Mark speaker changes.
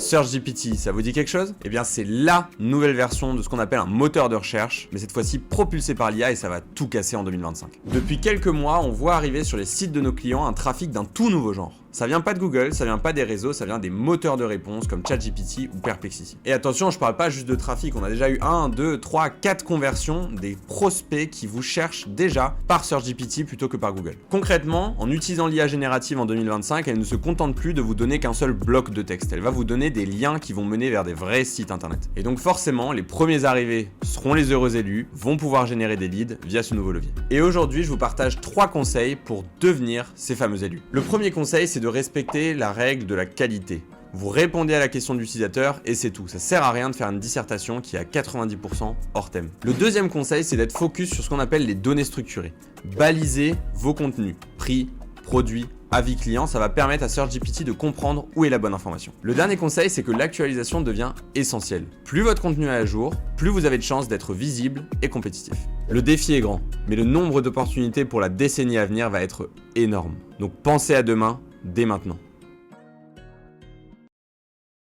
Speaker 1: SearchGPT, ça vous dit quelque chose? Eh bien c'est la nouvelle version de ce qu'on appelle un moteur de recherche, mais cette fois-ci propulsé par l'IA et ça va tout casser en 2025. Depuis quelques mois, on voit arriver sur les sites de nos clients un trafic d'un tout nouveau genre. Ça vient pas de Google, ça vient pas des réseaux, ça vient des moteurs de réponse comme ChatGPT ou Perplexity. Et attention, je parle pas juste de trafic, on a déjà eu 1, 2, 3, 4 conversions des prospects qui vous cherchent déjà par SearchGPT plutôt que par Google. Concrètement, en utilisant l'IA générative en 2025, elle ne se contente plus de vous donner qu'un seul bloc de texte, elle va vous donner des liens qui vont mener vers des vrais sites internet. Et donc forcément, les premiers arrivés seront les heureux élus, vont pouvoir générer des leads via ce nouveau levier. Et aujourd'hui, je vous partage 3 conseils pour devenir ces fameux élus. Le premier conseil, c'est de respecter la règle de la qualité. Vous répondez à la question de l'utilisateur et c'est tout. Ça sert à rien de faire une dissertation qui est à 90% hors thème. Le deuxième conseil, c'est d'être focus sur ce qu'on appelle les données structurées. Balisez vos contenus, prix, produits, avis client, ça va permettre à SearchGPT de comprendre où est la bonne information. Le dernier conseil, c'est que l'actualisation devient essentielle. Plus votre contenu est à jour, plus vous avez de chances d'être visible et compétitif. Le défi est grand, mais le nombre d'opportunités pour la décennie à venir va être énorme. Donc pensez à demain, dès maintenant.